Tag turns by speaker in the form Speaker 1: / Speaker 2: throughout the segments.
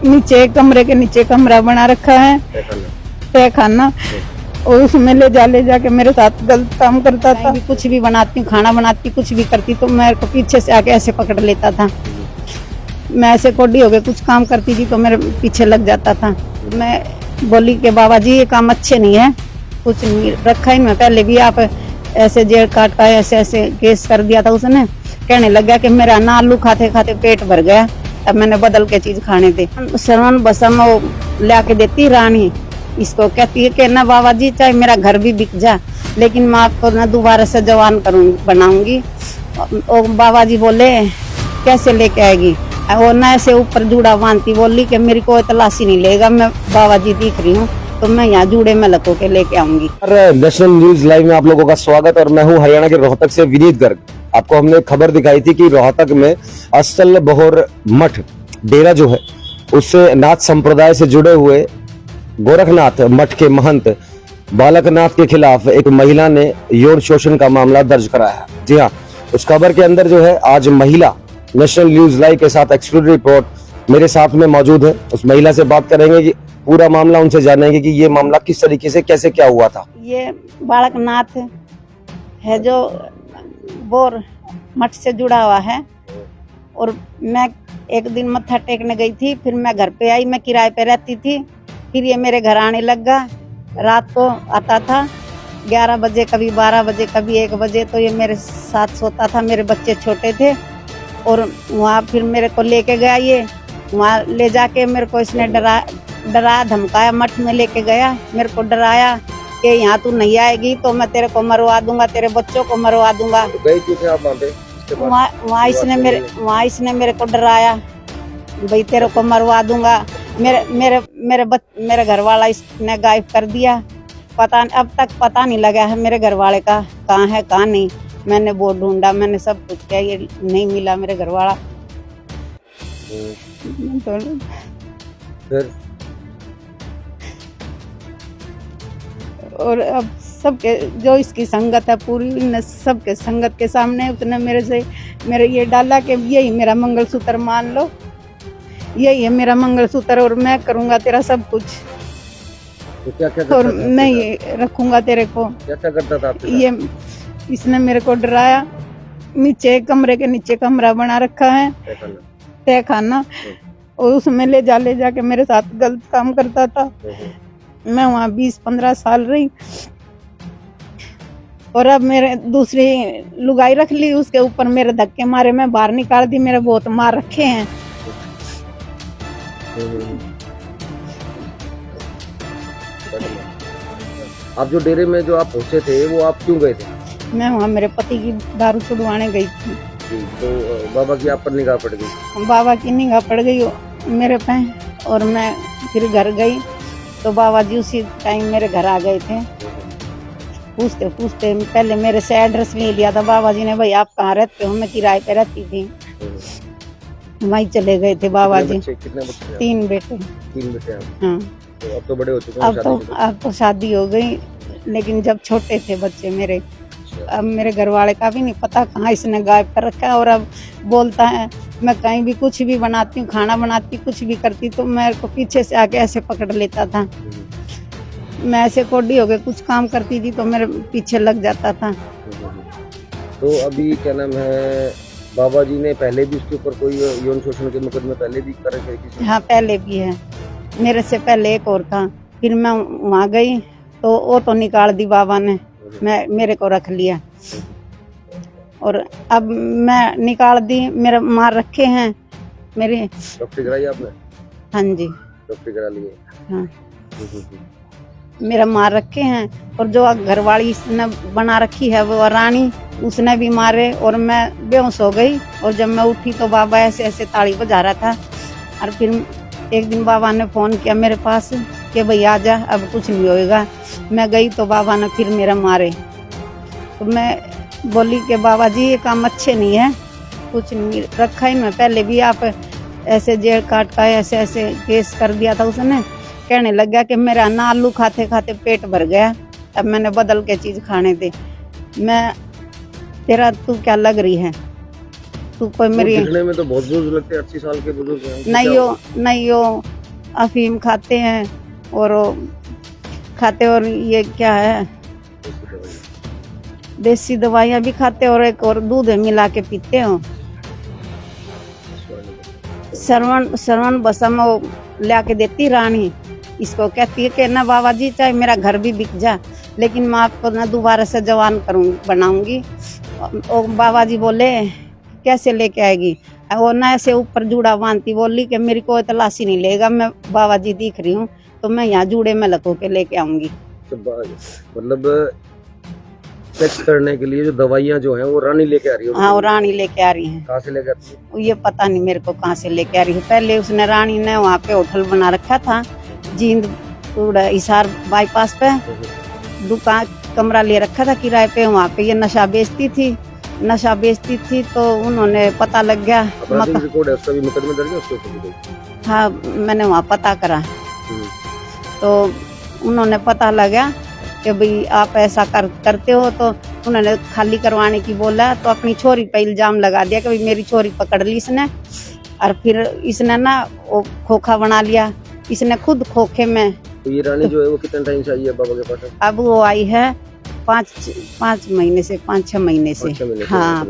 Speaker 1: नीचे कमरे के नीचे कमरा बना रखा है तय खाना, और उसमें ले जाके मेरे साथ गलत काम करता था। कुछ भी बनाती हूँ, खाना बनाती, कुछ भी करती तो मेरे को पीछे से आके ऐसे पकड़ लेता था। मैं ऐसे कोडी हो गए कुछ काम करती थी तो मेरे पीछे लग जाता था। मैं बोली कि बाबा जी ये काम अच्छे नहीं है, कुछ नहीं रखा ही मैं पहले भी आप ऐसे जेल काट का ऐसे ऐसे केस कर दिया था उसने। कहने लग गया कि मेरा ना आलू खाते खाते पेट भर गया, अब मैंने बदल के चीज खाने थे। श्रवण बसम वो ला के देती रानी, इसको कहती है कि ना बाबा जी चाहे मेरा घर भी बिक जा लेकिन मैं आपको ना दोबारा से जवान बनाऊंगी। और बाबा जी बोले कैसे लेके आएगी, वो ना ऐसे ऊपर जूड़ा बांधती, बोली कि मेरी कोई तलाशी नहीं लेगा, मैं बाबा जी दिख रही हूँ तो मैं यहाँ जूड़े में लको के लेके आऊंगी।
Speaker 2: नेशनल न्यूज लाइव में आप लोगों का स्वागत, और मैं हूँ हरियाणा के रोहतक से विनीत गर्ग। आपको हमने खबर दिखाई थी कि रोहतक में असल बहोर मठ डेरा जो है उससे नाथ संप्रदाय से जुड़े हुए गोरखनाथ मठ के महंत बालकनाथ के खिलाफ एक महिला ने यौन शोषण का मामला दर्ज कराया है। जी हाँ, उस खबर के अंदर जो है आज महिला नेशनल न्यूज लाइव के साथ एक्सक्लूसिव रिपोर्ट मेरे साथ में मौजूद है। उस महिला से बात करेंगे कि पूरा मामला उनसे जानेंगे कि ये मामला किस तरीके से कैसे क्या हुआ था।
Speaker 1: ये बालकनाथ है जो बोर मठ से जुड़ा हुआ है, और मैं एक दिन मत्था टेकने गई थी, फिर मैं घर पे आई, मैं किराए पे रहती थी, फिर ये मेरे घर आने लगा। रात को आता था 11 बजे, कभी 12 बजे, कभी 1 बजे, तो ये मेरे साथ सोता था। मेरे बच्चे छोटे थे और वहाँ फिर मेरे को लेके गया, ये वहाँ ले जाके मेरे को इसने डराया धमकाया, मठ में लेके गया, मेरे को डराया कि यहाँ तू नहीं आएगी तो मैं तेरे को मरवा दूंगा, तेरे बच्चों को मरवा दूंगा।
Speaker 2: तो गई क्यों थे आप वहाँ पे?
Speaker 1: वहाँ इसने मेरे को डराया, भाई तेरे को मरवा दूंगा। मेरे घर वाला इसने गायब कर दिया, अब तक पता नहीं लगा है मेरे घर वाले का कहाँ है कहाँ नहीं। मैंने बहुत ढूंढा, मैंने सब कुछ किया, ये नहीं मिला मेरे घर वाला।
Speaker 2: फिर
Speaker 1: और अब सबके जो इसकी संगत है पूरी सबके संगत के सामने उसने मेरे ये डाला कि यही मेरा मंगलसूत्र मान लो, यही है मेरा मंगलसूत्र और मैं करूंगा तेरा सब कुछ।
Speaker 2: तो क्या
Speaker 1: और मैं ये रखूंगा तेरे को।
Speaker 2: क्या करता था आपके साथ?
Speaker 1: ये इसने मेरे को डराया। नीचे कमरे के नीचे कमरा बना रखा है तय खाना, और उसमें ले जाके मेरे साथ गलत काम करता था। मैं वहाँ 20-15 साल रही, और अब मेरे दूसरी लुगाई रख ली, उसके ऊपर मेरे धक्के मारे, मैं बाहर निकाल दी, मेरे बहुत मार रखे हैं।
Speaker 2: आप जो डेरे में जो आप पहुंचे थे वो आप क्यों गए थे?
Speaker 1: मैं वहाँ मेरे पति की दारू छुड़वाने गई थी।
Speaker 2: तो बाबा की आप पर निगाह पड़ गई?
Speaker 1: बाबा की निगाह पड़ गई मेरे पे, और मैं फिर घर गई तो बाबा जी उसी टाइम मेरे घर आ गए थे। पूछते पहले मेरे से एड्रेस ले लिया था बाबा जी ने, भाई आप कहाँ रहते हो? मैं किराए पे रहती थी, वहीं चले गए थे बाबा जी।
Speaker 2: कितने बच्चे?
Speaker 1: 3 बेटे।
Speaker 2: 3 बेटे हैं।
Speaker 1: हाँ,
Speaker 2: तो अब तो बड़े हो चुके हैं।
Speaker 1: अब तो शादी हो गई, लेकिन जब छोटे थे बच्चे मेरे, अब मेरे घर वाले का भी नहीं पता कहाँ इसने गायब कर रखा है। और अब बोलता है मैं कहीं भी कुछ भी बनाती हूँ, खाना बनाती, कुछ भी करती तो मेरे को पीछे से आके ऐसे पकड़ लेता था। मैं ऐसे कोडी हो गए कुछ काम करती थी तो मेरे पीछे लग जाता था।
Speaker 2: तो अभी क्या नाम है, बाबा जी ने पहले भी उसके ऊपर कोई यौन शोषण के मुकदमे पहले भी करे थे किसी?
Speaker 1: हाँ, पहले भी है, मेरे से पहले एक और था। फिर मैं वहाँ गई तो वो तो निकाल दी बाबा ने, मेरे को रख लिया। और अब मैं निकाल दी, मेरे मार रखे हैं मेरे।
Speaker 2: डॉक्टर कराई आपने?
Speaker 1: हाँ जी,
Speaker 2: डॉक्टर करा लिए।
Speaker 1: हाँ, मेरा मार रखे हैं। और जो घरवाली इसने बना रखी है वो रानी, उसने भी मारे, और मैं बेहोश हो गई। और जब मैं उठी तो बाबा ऐसे ऐसे ताली बजा रहा था। और फिर एक दिन बाबा ने फोन किया मेरे पास कि भाई आ जा, अब कुछ नहीं होएगा। मैं गई तो बाबा ने फिर मेरा मारे। तो मैं बोली कि बाबा जी ये काम अच्छे नहीं है, कुछ नहीं रखा ही मैं पहले भी आप ऐसे जेल काट का ऐसे ऐसे केस कर दिया था उसने। कहने लग गया कि मेरा ना आलू खाते खाते पेट भर गया, अब मैंने बदल के चीज खाने थे। मैं तेरा तू क्या लग रही है, तू कोई मेरी
Speaker 2: दिखने में तो बहुत बुजुर्ग लगते हैं, 80 साल के बुजुर्ग हैं।
Speaker 1: नहीं हो अफीम खाते हैं और ये क्या है, देसी दवाइयाँ भी खाते और एक और दूध मिला के पीते हो। श्रवण बसम वो ला के देती रानी, इसको कहती है कि ना बाबा जी चाहे मेरा घर भी बिक जा लेकिन मैं आपको ना दोबारा से जवान बनाऊंगी। और बाबा जी बोले कैसे लेके आएगी, वो ना ऐसे ऊपर जूड़ा बांधती, बोली कि मेरी कोई तलाशी नहीं लेगा, मैं बाबा जी दिख रही हूँ तो मैं यहाँ जूड़े में लटो के लेके आऊंगी।
Speaker 2: मतलब सेक्स करने के लिए जो दवाइयाँ जो हैं वो रानी लेके आ रही है?
Speaker 1: हाँ, वो रानी लेके आ रही है।
Speaker 2: कहाँ से लेके आती है?
Speaker 1: ये पता नहीं मेरे को कहाँ से लेके आ रही है। पहले उसने रानी ने वहाँ पे होटल बना रखा था जींद हिसार बाईपास पे, दुकान कमरा ले रखा था किराए पे, वहाँ पे ये नशा बेचती थी तो उन्होंने पता लग गया।
Speaker 2: रिकॉर्ड है उसका भी, मुकदमा दर्ज है उसके ऊपर?
Speaker 1: हाँ, मैंने वहाँ पता करा तो उन्होंने पता लगा कि भाई आप ऐसा करते हो, तो उन्होंने खाली करवाने की बोला तो अपनी छोरी पे इल्जाम लगा दिया कि भाई मेरी छोरी पकड़ ली इसने, और फिर इसने ना वो खोखा बना लिया, इसने खुद खोखे में।
Speaker 2: तो ये रानी जो है वो कितने टाइम से आई है बाबा के पास?
Speaker 1: अब वो आई है 5-6 महीने से। हाँ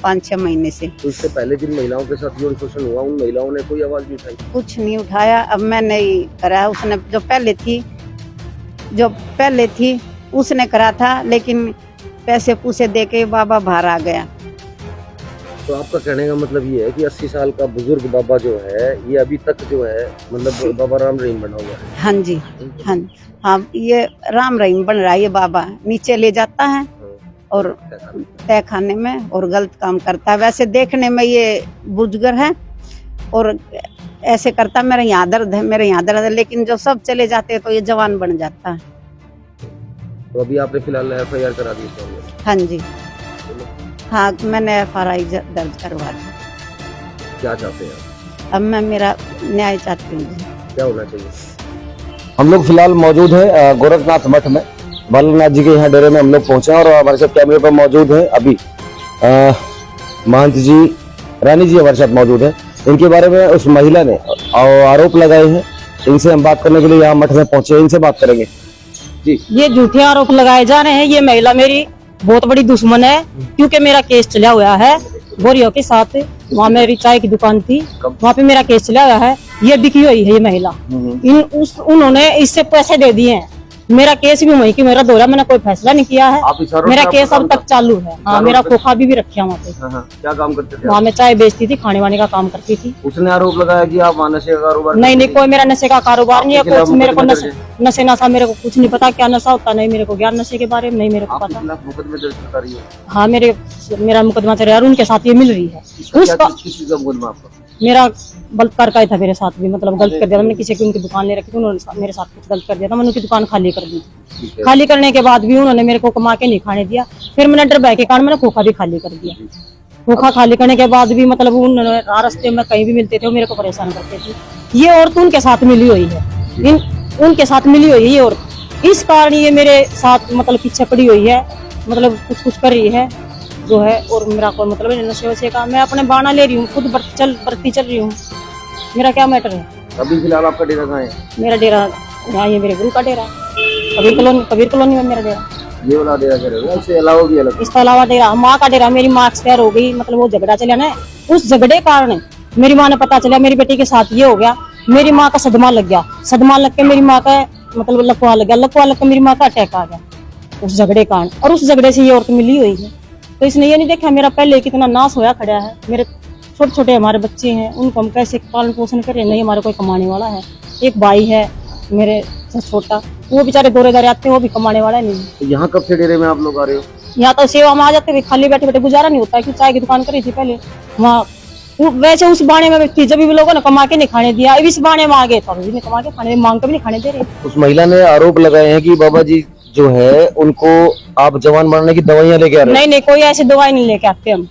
Speaker 1: 5-6 महीने से।
Speaker 2: तो इससे पहले जिन महिलाओं के साथ यौन शोषण हुआ उन महिलाओं ने कोई आवाज नहीं उठाई?
Speaker 1: कुछ नहीं उठाया। अब मैंने ही करा, उसने जो पहले थी उसने करा था, लेकिन पैसे पूसे दे के बाबा बाहर आ गया।
Speaker 2: तो आपका कहने का मतलब ये है कि 80 साल का बुजुर्ग बाबा जो है ये अभी तक जो है मतलब बाबा राम रहीम बना हुआ है?
Speaker 1: हाँ जी, हाँ, ये राम रहीम बन रहा है। ये बाबा नीचे ले जाता है और तय खाने में और गलत काम करता है। वैसे देखने में ये बुजुर्ग है और ऐसे करता मेरे यहाँ दर्द है, लेकिन जो सब चले जाते हैं तो ये जवान बन जाता है।
Speaker 2: तो अभी आपने फिलहाल FIR करा दी?
Speaker 1: हाँ जी, हाँ, मैंने FIR दर्ज करवा दी।
Speaker 2: क्या चाहते हैं?
Speaker 1: अब मैं मेरा न्याय चाहती हूँ।
Speaker 2: क्या होना चाहिए? हम लोग फिलहाल मौजूद है गोरखनाथ मठ में, बालनाथ जी के यहाँ डेरे में हम लोग पहुंचे और हमारे साथ कैमरे पर मौजूद है अभी महंत जी, रानी जी हमारे साथ मौजूद है। इनके बारे में उस महिला ने आरोप लगाए हैं, इनसे हम बात करने के लिए यहाँ मठ में पहुंचे, इनसे बात करेंगे जी।
Speaker 3: ये झूठे आरोप लगाए जा रहे हैं। ये महिला मेरी बहुत बड़ी दुश्मन है, क्योंकि मेरा केस चला हुआ है बोरियो के साथ। वहाँ मेरी चाय की दुकान थी, वहाँ पे मेरा केस चला हुआ है। ये बिकी हुई है ये महिला। उन्होंने इससे पैसे दे दिए हैं। मेरा केस भी वहीं की मेरा दौरा, मैंने कोई फैसला नहीं किया है। मेरा केस अब तक चालू है। हाँ, मेरा खोखा भी रखा वहाँ पे।
Speaker 2: क्या काम करते थे?
Speaker 3: वहाँ मैं चाय बेचती थी, खाने वाने का काम करती थी।
Speaker 2: उसने आरोप लगाया कि आप नशे का कारोबार?
Speaker 3: नहीं, कोई मेरा नशे का कारोबार नहीं है। कुछ मेरे को नशे नशा मेरे को कुछ नहीं पता, क्या नशा होता नहीं मेरे को ज्ञान नशे के बारे में नहीं मेरे को पता।
Speaker 2: मुकदमे दर्ज करा रही है?
Speaker 3: हाँ, मेरा मुकदमा चल रहा है और उनके साथ ये मिल रही है। मेरा बलात्कार का ही था मेरे साथ भी, मतलब गलत कर दिया था। मैंने किसी की उनकी दुकान ले रखी थी, उन्होंने मेरे साथ कुछ गलत कर दिया था। मैंने उनकी दुकान खाली कर दी थी। खाली करने के बाद भी उन्होंने मेरे को कमा के नहीं खाने दिया। फिर मैंने डर भय के कारण मैंने खोखा भी खाली कर दिया। खोखा खाली करने के बाद भी मतलब उन्होंने रास्ते में कहीं भी मिलते थे वो मेरे को परेशान करते थे। ये औरत उनके साथ मिली हुई है, उनके साथ मिली हुई है ये औरत। इस कारण ये मेरे साथ मतलब पीछे पड़ी हुई है, मतलब कुछ कर रही है जो है। और मेरा कोई मतलब नशे वशे का, मैं अपने बाना ले रही हूँ, खुद बढ़ती चल रही हूँ। मेरा क्या मैटर है?
Speaker 2: अभी फिलहाल आपका डेरा कहाँ है?
Speaker 3: मेरा डेरा यहाँ, ये मेरे गुरु का डेरा, कबीर कॉलोनी में मेरा डेरा।
Speaker 2: ये वाला डेरा क्या है? इसके अलावा भी अलग?
Speaker 3: इसके अलावा डेरा माँ का डेरा। मेरी माँ एक्सपायर हो गई, मतलब वो झगड़ा चला ना, उस झगड़े कारण मेरी माँ ने पता चला मेरी बेटी के साथ ये हो गया। मेरी माँ का सदमा लग गया, सदमा लग के मेरी माँ का मतलब लकवा लग के मेरी माँ का अटैक आ गया उस झगड़े कारण। और उस झगड़े से ये औरत मिली हुई है। तो इसने ये नहीं देखा मेरा पहले कितना नाश होया खड़ा है। मेरे छोटे छोटे हमारे बच्चे हैं, उनको हम कैसे पालन पोषण करें? नहीं, हमारे कोई कमाने वाला है। एक भाई है मेरे से छोटा, वो बेचारे दौरे आते हैं, वो भी कमाने वाला नहीं।
Speaker 2: तो यहाँ कब से डेरे में आप लोग आ रहे हो?
Speaker 3: यहाँ तो सेवा में आ जाते थे, खाली बैठे बैठे गुजारा नहीं होता। कि चाय की दुकान करी थी पहले वहाँ, वैसे उस बाणे में थी। जब भी लोगों ने कमा के नहीं खाने दिया, इस बाणे में आ गए तो अभी कमा के खाने मांग के भी नहीं खाने दे रहे।
Speaker 2: उस महिला ने आरोप लगाए हैं कि बाबा जी जो है उनको आप जवान बनाने की दवाइयाँ लेके आ रहे हैं?
Speaker 3: नहीं, कोई ऐसी दवाई नहीं लेके आते हम।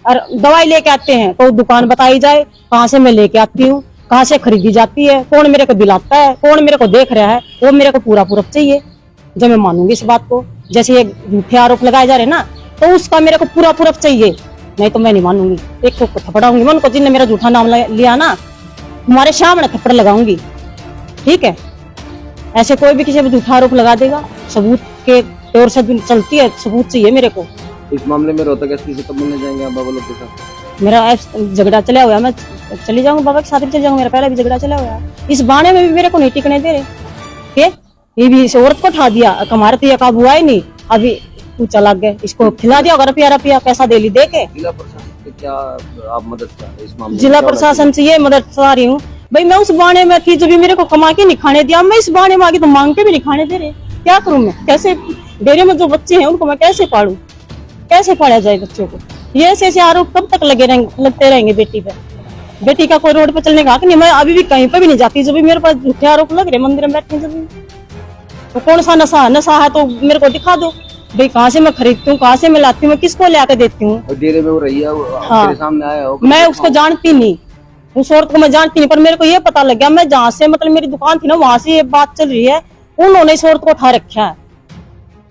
Speaker 3: और दवाई लेके आते हैं तो दुकान बताई जाए, कहाँ से मैं लेके आती हूँ, कहाँ से खरीदी जाती है, कौन मेरे को दिलाता है, कौन मेरे को देख रहा है, वो मेरे को पूरा चाहिए, जब मैं मानूंगी इस बात को। जैसे ये झूठे आरोप लगाए जा रहे ना, तो उसका मेरे को पूरा चाहिए, नहीं तो मैं नहीं मानूंगी। एक को थप्पड़ाऊंगी मैं उनको, जिनने मेरा झूठा नाम लिया ना, तुम्हारे सामने थप्पड़ लगाऊंगी। ठीक है, ऐसे कोई भी किसी पे झूठा आरोप लगा देगा, सबूत के तौर से चलती है, सबूत चाहिए मेरे को।
Speaker 2: इस मामले में रोहतक एसपी से कब मिलने जाएंगे आप बाबा लोग के साथ?
Speaker 3: मेरा झगड़ा चला हुआ है, मैं चली जाऊंगा बाबा के साथ भी चली जाऊंगा, मेरा पहले भी झगड़ा चला हुआ है। इस बाणे में भी मेरे को नहीं टिकने दे रहे के, ये भी इस औरत को उठा दिया, हमारे तो ये काबू आए नहीं, अभी तू चला गया, इसको खिला दिया होगा रुपया पैसा दे ली दे के।
Speaker 2: जिला प्रशासन से क्या आप मदद चाह रहे हैं इस मामले में?
Speaker 3: जिला प्रशासन से ये मदद चाह रही हूँ भाई, मैं उस बाणे में थी जो भी मेरे को कमा के नहीं खाने दिया, मैं इस बाणे में आगे तो मांग के भी नहीं खाने दे रहे, क्या करूं मैं? कैसे डेरे में जो बच्चे हैं उनको मैं कैसे पालूं, कैसे पाला जाए बच्चों को? ये ऐसे आरोप कब तक लगते रहेंगे बेटी पे? बेटी का कोई रोड पे चलने का हक नहीं, मैं अभी भी कहीं पे भी नहीं जाती जब भी मेरे पास झूठे आरोप लग रहे, मंदिर में बैठे जब भी। तो कौन सा नशा है तो मेरे को दिखा दो भाई, कहाँ से मैं खरीदती हूँ, कहाँ से मैं लाती हूँ, मैं किसको ले आके देती हूँ?
Speaker 2: डेरे में वो रही है,
Speaker 3: हाँ,
Speaker 2: तेरे सामने आया हो?
Speaker 3: मैं उसको जानती नहीं, उस औरत को मैं जानती नहीं, पर मेरे को ये पता लग गया, मैं जहाँ से मतलब मेरी दुकान थी ना वहां से ये बात चल रही है, उन्होंने इस औरत को उठा रखा है।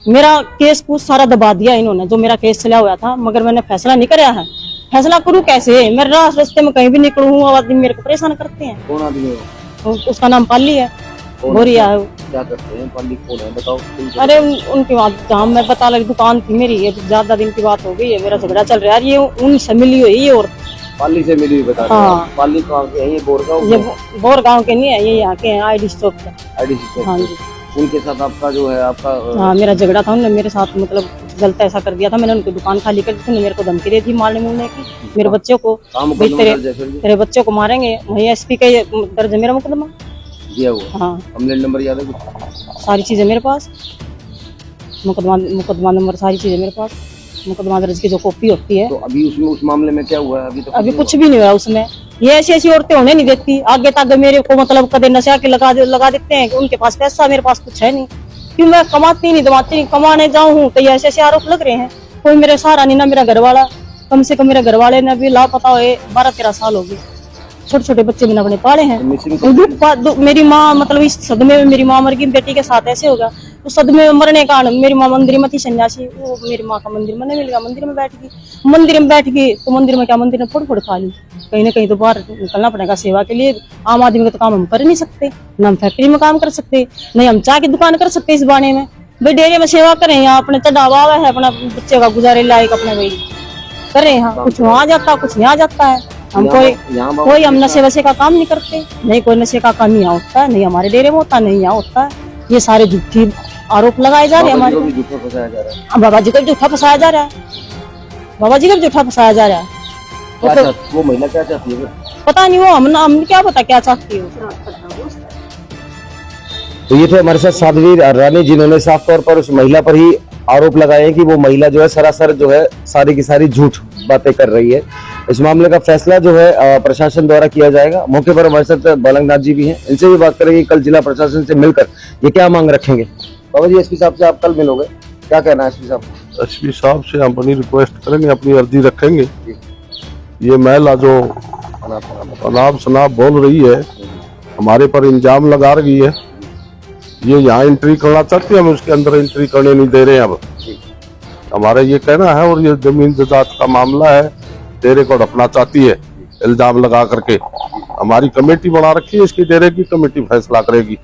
Speaker 3: मेरा केस कुछ सारा दबा दिया इन्होंने, जो मेरा केस चला हुआ था, मगर मैंने फैसला नहीं कराया है। फैसला करूँ कैसे? मैं रास्ते में कहीं भी निकलूँ आदमी मेरे को परेशान करते हैं।
Speaker 2: कौन आदमी है वो?
Speaker 3: उसका नाम पाली है, गोरिया है।
Speaker 2: क्या करते हैं पाली, कौन है बताओ?
Speaker 3: अरे उनकी बात जहाँ मैं पता लगी, दुकान थी मेरी, ये ज्यादा दिन की बात हो गई है, मेरा झगड़ा चल रहा है, ये उनसे मिली हुई ये और
Speaker 2: पाली से मिली हुई बता रहे
Speaker 3: हाँ।
Speaker 2: हैं। पाली कहाँ के हैं? ये बोरगांव?
Speaker 3: ये बोरगांव के नहीं है, ये यहाँ के हैं, आईडी स्टॉप के।
Speaker 2: आईडीसी
Speaker 3: हाँ जी,
Speaker 2: उनके साथ आपका जो है आपका
Speaker 3: हाँ मेरा झगड़ा था, उन्होंने मेरे साथ मतलब गलत ऐसा कर दिया था, मैंने उनकी दुकान खाली कर दी थी, मेरे को धमकी दी थी मारने मूलने की, मेरे बच्चों को भाई तेरे बच्चों को मारेंगे, वही एसपी का दर्ज है मेरा मुकदमा
Speaker 2: दिया हुआ।
Speaker 3: हाँ,
Speaker 2: कंप्लेंट नंबर याद है कुछ?
Speaker 3: सारी चीजें मेरे पास, मुकदमा नंबर, सारी चीजें मेरे पास, मुकदमा दर्ज की जो कॉपी होती है।
Speaker 2: तो अभी उसमें उस मामले में क्या हुआ है? अभी तो
Speaker 3: कुछ भी नहीं हुआ उसमें, ये ऐसी औरतें होने नहीं देती आगे तक मेरे को, मतलब कदे नशा के लगा देते हैं कि उनके पास पैसा, मेरे पास कुछ है नहीं, क्यों मैं कमाती नहीं दमाती नहीं, कमाने जाऊँ तो ये ऐसे आरोप लग रहे हैं, कोई मेरे सहारा नहीं, ना मेरा घर वाला, कम से कम मेरे घर वाले ने भी लापता हुए 12-13 साल हो गए, छोटे छोटे बच्चे बिना अपने पाले हैं। मेरी माँ मतलब इस सदमे में मेरी माँ मर गई, बेटी के साथ ऐसे होगा, उस सदमे में मरने का मेरी माँ मंदिर में थी सन्यासी, वो मेरी माँ का मंदिर में नहीं मिल गया, मंदिर में बैठ गई, तो मंदिर में क्या, मंदिर में फोड़ खा ली, कहीं ना कहीं तो बाहर निकलना पड़ेगा सेवा के लिए। आम आदमी का तो काम हम कर नहीं सकते, न हम फैक्ट्री में काम कर सकते, नहीं हम चाय की दुकान कर सकते इस बाने में, भाई डेरे में सेवा करें, यहाँ अपने चढ़ावा है, अपना बच्चे का गुजारे लायक अपने भाई करें, यहाँ कुछ वहाँ जाता कुछ यहाँ जाता है, हम कोई हम नशे वशे का काम नहीं करते, नहीं कोई नशे का काम यहाँ होता है, नहीं हमारे डेरे में होता, नहीं यहाँ होता है, ये सारे झूठी आरोप लगाए जा रहे हैं हमारे, बाबा जी को झूठा फंसाया जा रहा है, बाबा जी को झूठा फंसाया जा रहा है।
Speaker 2: वो महिला क्या चाहती है
Speaker 3: पता नहीं, वो हम क्या पता क्या चाहती है।
Speaker 2: तो ये थे हमारे साथ साध्वी रानी, जिन्होंने साफ तौर पर उस महिला पर ही आरोप लगाए हैं कि वो महिला जो है सरासर जो है सारी की सारी झूठ बातें कर रही है। इस मामले का फैसला जो है प्रशासन द्वारा किया जाएगा। मौके पर हमारे साथ बालकनाथ जी भी हैं, इनसे भी बात करेंगे कल जिला प्रशासन से मिलकर ये क्या मांग रखेंगे। बाबा जी, एसपी साहब से आप कल मिलोगे, क्या कहना है एसपी साहब?
Speaker 4: एसपी साहब से हम अपनी रिक्वेस्ट करेंगे, अपनी अर्जी रखेंगे। ये महिला जो अनाप शनाप बोल रही है, हमारे पर इल्जाम लगा रही है, ये यहाँ एंट्री करना चाहती है, हम उसके अंदर एंट्री करने नहीं दे रहे हैं। अब हमारा ये कहना है, और ये जमीन जायदाद का मामला है, डेरे को ढपना चाहती है इल्जाम लगा करके। हमारी कमेटी बना रखी है, इसकी डेरे की कमेटी फैसला करेगी।